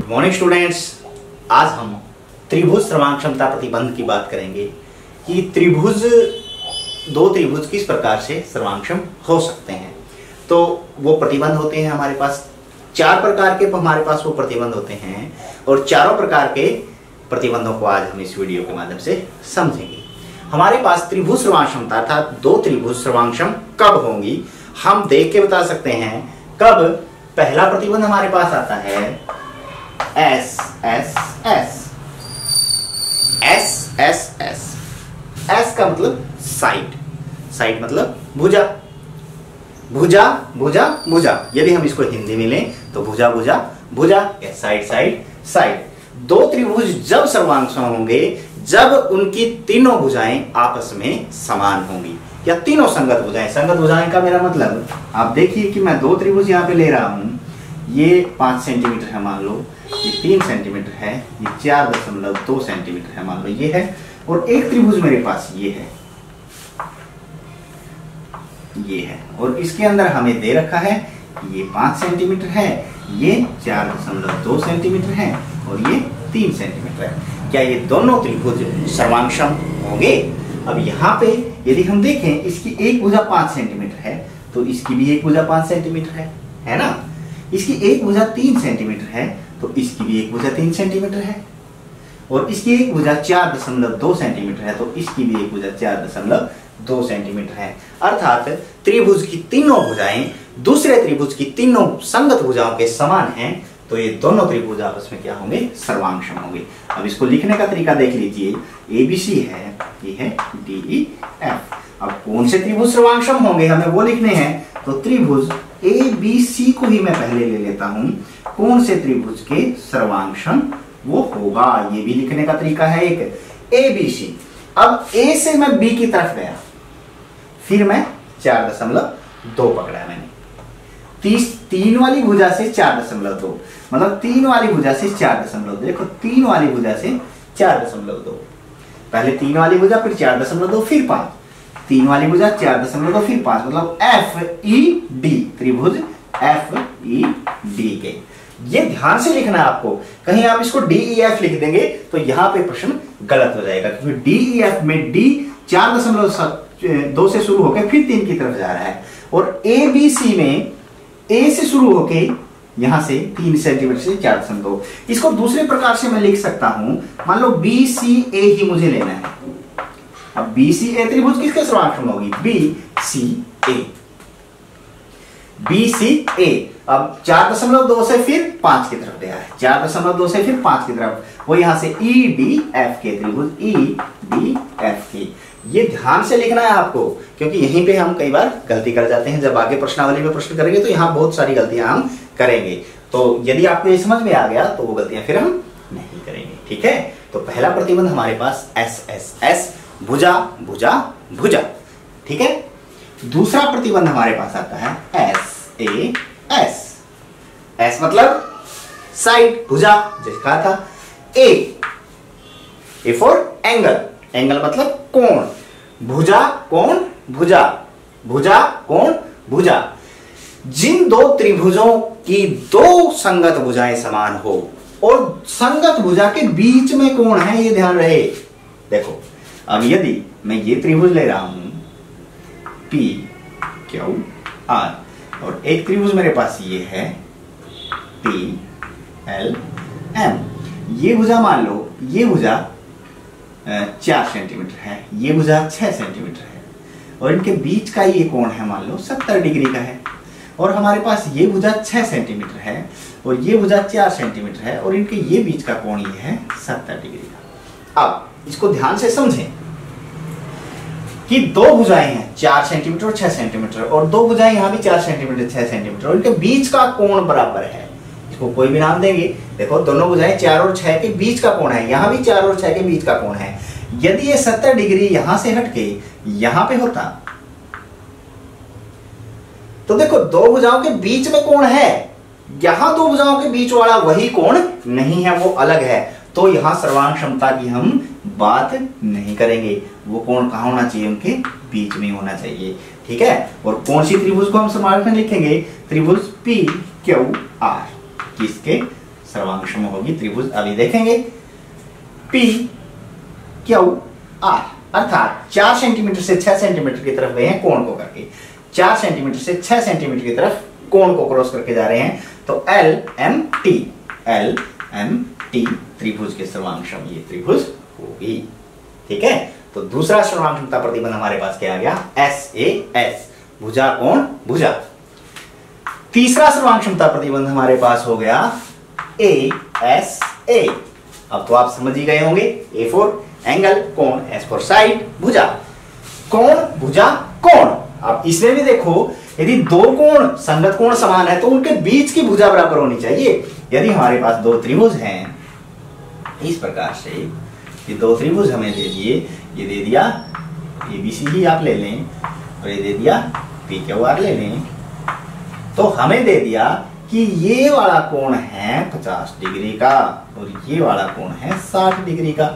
Morning students, आज हम त्रिभुज सर्वांग क्षमता प्रतिबंध की बात करेंगे कि दो त्रिभुज किस प्रकार से सर्वांगक्षम हो सकते हैं। तो वो प्रतिबंध होते हैं हमारे पास 4 प्रकार के, हमारे पास वो प्रतिबंध होते हैं और चारों प्रकार के प्रतिबंधों को आज हम इस वीडियो के माध्यम से समझेंगे। हमारे पास त्रिभुज सर्वांग क्षमता अर्थात 2 त्रिभुज सर्वांगक्षम कब होंगी, हम देख के बता सकते हैं। कब पहला प्रतिबंध हमारे पास आता है S S S S S S S का मतलब साइड, साइड मतलब भुजा, भुजा भुजा भुजा। यदि हम इसको हिंदी में लें तो भुजा भुजा भुजा या साइड साइड साइड। 2 त्रिभुज जब सर्वांगक्षम होंगे जब उनकी तीनों भुजाएं आपस में समान होंगी या तीनों संगत भुजाएं। संगत भुजाएं का मेरा मतलब आप देखिए कि मैं 2 त्रिभुज यहां पे ले रहा हूं। ये 5 सेंटीमीटर है मान लो, ये 3 सेंटीमीटर है, ये 4.2 सेंटीमीटर है मान लो ये है, और एक त्रिभुज मेरे पास ये है और इसके अंदर हमें दे रखा है ये 5 सेंटीमीटर है, ये 4.2 सेंटीमीटर है और ये 3 सेंटीमीटर है। क्या ये दोनों त्रिभुज सर्वांगक्षम होंगे? अब यहाँ पे यदि हम देखें इसकी एक भुजा 5 सेंटीमीटर है तो इसकी भी एक भुजा 5 सेंटीमीटर है ना। इसकी एक भुजा 3 सेंटीमीटर है तो इसकी भी एक भुजा 3 सेंटीमीटर है, और इसकी एक भुजा 4.2 सेंटीमीटर है तो इसकी भी एक भुजा 4.2 सेंटीमीटर है। अर्थात त्रिभुज की तीनों भुजाएं दूसरे त्रिभुज की तीनों संगत भुजाओं के समान हैं, तो ये दोनों त्रिभुज आपस में क्या होंगे? सर्वांगक्षम होंगे। अब इसको लिखने का तरीका देख लीजिए। ABC है, ये है DEF। अब कौन से त्रिभुज सर्वांगक्षम होंगे हमें वो लिखने हैं, तो त्रिभुज ABC को ही मैं पहले ले लेता हूं। कौन से त्रिभुज के सर्वांगक्षम वो होगा, ये भी लिखने का तरीका है एक ABC। अब A से मैं B की तरफ गया, फिर मैं 4.2 पकड़ा मैंने। 3 वाली भुजा से 4.2 मतलब 3 वाली भुजा से 4.2। देखो 3 वाली भुजा से 4.2, पहले 3 वाली भुजा फिर 4.2 फिर 5, 3 वाली भुजा 4.2 फिर 5 मतलब FED त्रिभुज FED के। ये ध्यान से लिखना है आपको, कहीं आप इसको DEF लिख देंगे तो यहां पे प्रश्न गलत हो जाएगा, क्योंकि DEF में D 4.2 से शुरू होकर फिर 3 की तरफ जा रहा है, और ABC में A से शुरू होकर यहां से 3 सेंटीमीटर से 4.2। इसको दूसरे प्रकार से मैं लिख सकता हूं, मान लो BCA ही मुझे लेना है। अब BCA त्रिभुज किसके सर्वांगक्षम होगी? BCA। अब 4.2 से फिर 5 की तरफ गया है, 4.2 से फिर 5 की तरफ, वो यहां से EDF के त्रिभुज EDF के। ये ध्यान से लिखना है आपको, क्योंकि यहीं पे हम कई बार गलती कर जाते हैं। जब आगे प्रश्नावली में प्रश्न करेंगे तो यहाँ बहुत सारी गलतियां हम करेंगे, तो यदि आपको ये समझ में आ गया तो वो गलतियां फिर हम नहीं करेंगे। ठीक है, तो पहला प्रतिबंध हमारे पास SSS भुजा भुजा भुजा। ठीक है, दूसरा प्रतिबंध हमारे पास आता है SAS। S मतलब साइड, भुजा, जैसे कहा था। A फॉर एंगल, एंगल मतलब कोण, भुजा कोण भुजा, भुजा कोण भुजा। जिन 2 त्रिभुजों की 2 संगत भुजाएं समान हो और संगत भुजा के बीच में कोण है, ये ध्यान रहे। देखो अब यदि मैं ये त्रिभुज ले रहा हूं PQR और एक त्रिभुज मेरे पास ये है PLM। ये भुजा मान लो, ये भुजा 4 सेंटीमीटर है, ये भुजा 6 सेंटीमीटर है, और इनके बीच का ये कोण है मान लो 70 डिग्री का है, और हमारे पास ये भुजा 6 सेंटीमीटर है और ये भुजा 4 सेंटीमीटर है, और इनके ये बीच का कोण ये है 70 डिग्री का। अब इसको ध्यान से समझें कि 2 भुजाएं हैं 4 सेंटीमीटर और 6 सेंटीमीटर, और 2 भुजाएं यहां भी 4 सेंटीमीटर 6 सेंटीमीटर, और इनके बीच का कोण बराबर है। इसको कोई भी नाम देंगे। देखो दोनों भुजाएं 4 और 6 के बीच का कोण है, यहां भी 4 और 6 के बीच का कोण है। यदि ये 70 डिग्री यहां से हटके यहां पे होता तो देखो 2 भुजाओं के बीच में कोण है, यहां 2 भुजाओं के बीच वाला वही कोण नहीं है, वो अलग है। तो यहां सर्वांग क्षमता की हम बात नहीं करेंगे। वो कोण कहां होना चाहिए, उनके बीच में होना चाहिए। ठीक है, और कौन सी त्रिभुज को हम सर्वांग में लिखेंगे, त्रिभुज पी क्यू आर, किसके सर्वांग में होगी त्रिभुज, अभी देखेंगे। पी क्यू आर अर्थात 4 सेंटीमीटर से 6 सेंटीमीटर की तरफ गए हैं कोण को करके, 4 सेंटीमीटर से 6 सेंटीमीटर की तरफ कोण को क्रॉस करके जा रहे हैं, तो एल एम टी त्रिभुज के सर्वांग ये त्रिभुज होगी। ठीक है, तो दूसरा सर्वांग क्षमता प्रतिबंध हमारे पास क्या आ गया, एस ए एस, भुजा कोण भुजा। तीसरा सर्वांग क्षमता प्रतिबंध हमारे पास हो गया ए एस ए। अब तो आप समझ ही गए होंगे, ए फॉर एंगल कोण, एस फॉर साइड भुजा, कोण भुजा कोण। अब इसमें भी देखो, यदि दो कोण संगत कोण समान है तो उनके बीच की भुजा बराबर होनी चाहिए। यदि हमारे पास दो त्रिभुज हैं इस प्रकार से, ये दो त्रिभुज हमें दे दिए, ये दे दिया एबीसी आप ले लें, और ये दे दिया पीक्यूआर ले लें, तो हमें दे दिया कि ये वाला कोण है 50 डिग्री का और ये वाला कोण है 60 डिग्री का।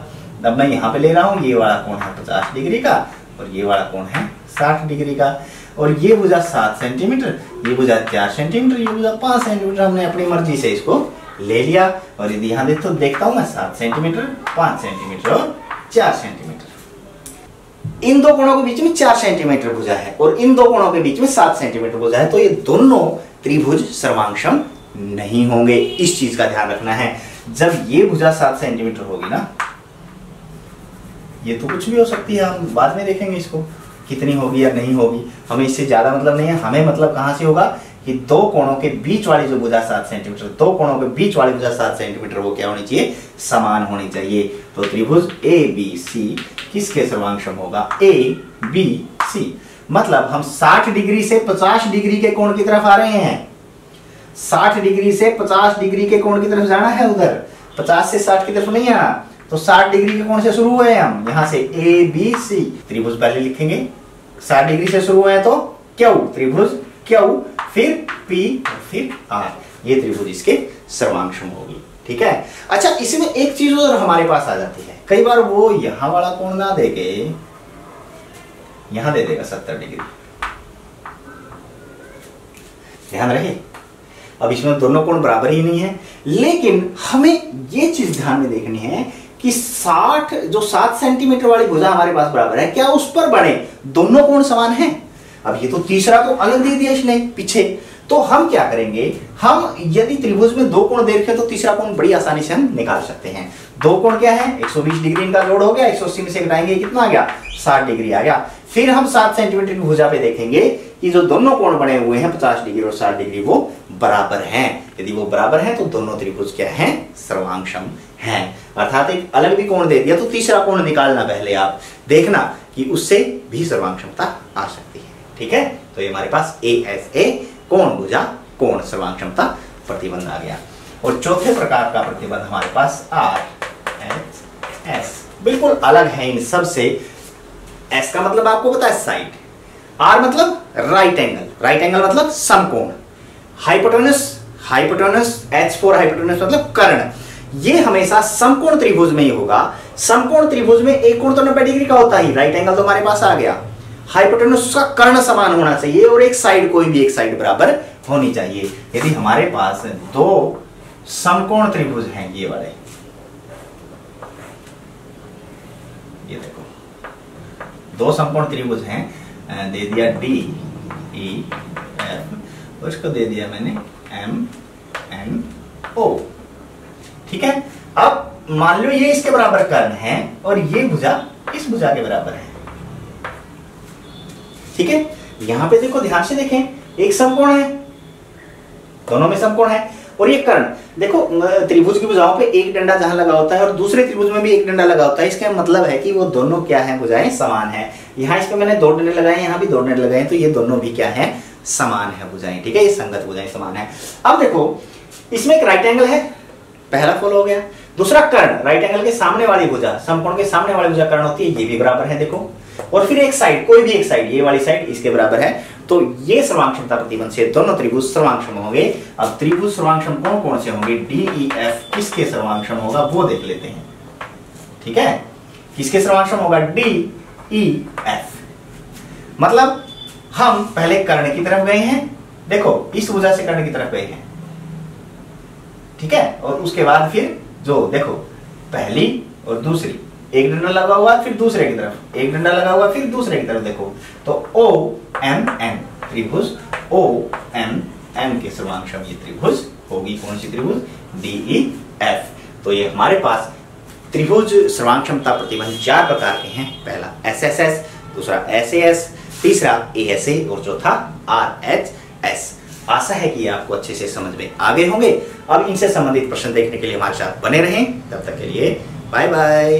अब मैं यहां पे ले रहा हूं, ये वाला कोण है 50 डिग्री का और ये वाला कोण है 60 डिग्री का, और ये भुजा 7 सेंटीमीटर, ये भुजा 4 सेंटीमीटर, ये भुजा 5 सेंटीमीटर, हमने अपनी मर्जी से इसको ले लिया। और यदि यहां देखता हूं मैं 7 सेंटीमीटर, 5 सेंटीमीटर और 4 सेंटीमीटर। इन दो कोणों के बीच में 4 सेंटीमीटर भुजा है और इन दो कोणों के बीच में 7 सेंटीमीटर भुजा है, तो ये दोनों त्रिभुज सर्वांगक्षम नहीं होंगे। इस चीज का ध्यान रखना है। जब ये भुजा 7 सेंटीमीटर होगी ना, ये तो कुछ भी हो सकती है, हम बाद में देखेंगे इसको कितनी होगी या नहीं होगी, हमें इससे ज्यादा मतलब नहीं है। हमें मतलब कहां से होगा कि दो कोणों के बीच वाली जो भुजा 7 सेंटीमीटर, दो कोणों के बीच वाली भुजा 7 सेंटीमीटर वो क्या होनी चाहिए, समान होनी चाहिए। तो त्रिभुज ए बी सी किसके सर्वांगक्षम होगा, ए बी सी। मतलब हम 60 डिग्री से 50 डिग्री के कोण की तरफ आ रहे हैं, 60 डिग्री से 50 डिग्री के कोण की तरफ जाना है, उधर 50 से 60 की तरफ नहीं आना। तो 60 डिग्री के कोण से शुरू हुए हम, यहां से ए बी सी, त्रिभुज पहले लिखेंगे, 60 डिग्री से शुरू हुए तो क्यू, त्रिभुज क्यू, फिर पी और फिर आर, ये त्रिभुज इसके सर्वांगक्षम होगी। ठीक है, अच्छा इसमें एक चीज और हमारे पास आ जाती है, कई बार वो यहां वाला कोण ना देके यहां दे देगा 70 डिग्री, ध्यान रहे। अब इसमें दोनों कोण बराबर ही नहीं है, लेकिन हमें ये चीज ध्यान में देखनी है कि 60 जो 7 सेंटीमीटर वाली भुजा हमारे पास बराबर है, क्या उस पर बने दोनों कोण समान हैं। अब ये तो तीसरा तो अलग दे दिया इसने पीछे, तो हम क्या करेंगे, हम यदि त्रिभुज में दो कोण देखें तो तीसरा कोण बड़ी आसानी से हम निकाल सकते हैं। दो कोण क्या है, 120 डिग्री इनका जोड़ हो गया, 180 में से घटाएंगे कितना आ गया, 60 डिग्री आ गया। फिर हम 7 सेंटीमीटर की भुजा पे देखेंगे कि जो दोनों कोण बने हुए हैं 50 डिग्री और 60 डिग्री वो बराबर हैं। यदि वो बराबर हैं तो दोनों त्रिभुज क्या हैं, सर्वांगक्षम हैं। अर्थात एक अलग भी कोण दे दिया तो तीसरा कोण निकालना पहले आप देखना कि उससे भी सर्वांगक्षमता आ सकती है। ठीक है, तो ये हमारे पास ए एस ए कोण भुजा कोण सर्वांगक्षमता प्रतिबंध आ गया। और चौथे प्रकार का प्रतिबंध हमारे पास आर एच एस, बिल्कुल अलग है इन सब से। एस का मतलब आपको पता है साइड, आर मतलब राइट एंगल, राइट एंगल मतलब समकोण, हाइपोटेनस एच फॉर हाइपोटेनस मतलब कर्ण। ये हमेशा समकोण त्रिभुज में ही होगा। समकोण त्रिभुज में एक कोण तो 90 डिग्री का होता ही, राइट एंगल तो हमारे पास आ गया। हाइपोटेनस का कर्ण समान होना चाहिए और एक साइड, कोई भी एक साइड बराबर होनी चाहिए। यदि हमारे पास दो समकोण त्रिभुज हैं, ये वाले, ये देखो दो समकोण त्रिभुज हैं, दे दिया डी ई एफ, उसको दे दिया मैंने एम एन ओ। ठीक है, अब मान लो ये इसके बराबर कर्ण है और ये भुजा इस भुजा के बराबर है। ठीक है, यहां पे देखो, ध्यान से देखें, एक समकोण है, दोनों में समकोण है, और ये कर्ण देखो, त्रिभुज की भुजाओं पे एक डंडा जहां लगा होता है और दूसरे त्रिभुज में भी एक डंडा लगा होता है, इसका मतलब है कि वो दोनों क्या है, भुजाएं समान है। यहाँ इस पे मैंने 2 डंडे लगाए, यहाँ भी 2 डंडे लगाए, तो ये दोनों भी क्या है, समान है भुजाएं। ठीक है, ये संगत भुजाएं समान है। अब देखो इसमें एक राइट एंगल है, पहला फॉल हो गया। दूसरा कर्ण, राइट एंगल के सामने वाली भुजा, समकोण के सामने वाली भुजा कर्ण होती है, ये भी बराबर है देखो। और फिर एक साइड, कोई भी एक साइड, ये वाली साइड इसके बराबर है। तो ये सर्वांगक्षमता प्रतिबंध से दोनों त्रिभुज सर्वांगक्षम होंगे। अब त्रिभुज सर्वांगक्षम कौन कौन से होंगे, DEF किसके सर्वांगक्षम होगा वो देख लेते हैं। ठीक है, किसके सर्वांगक्षम होगा, DEF। मतलब हम पहले कर्ण की तरफ गए हैं, देखो इस भुजा से कर्ण की तरफ गए हैं, ठीक है, और उसके बाद फिर जो देखो पहली और दूसरी, एक डंडा लगा हुआ फिर दूसरे की तरफ, एक डंडा लगा हुआ फिर दूसरे की तरफ, देखो तो OMN त्रिभुज, OMN के सर्वांगक्षम ये त्रिभुज होगी, कौन सी त्रिभुज, DEF। तो ये हमारे पास त्रिभुज सर्वांगक्षमता प्रतिबंध 4 प्रकार के हैं। पहला SSS, दूसरा SAS, तीसरा ASA और चौथा RHS। आशा है कि ये आपको अच्छे से समझ में आ गए होंगे। अब इनसे संबंधित प्रश्न देखने के लिए हमारे साथ बने रहें। तब तक के लिए बाय बाय।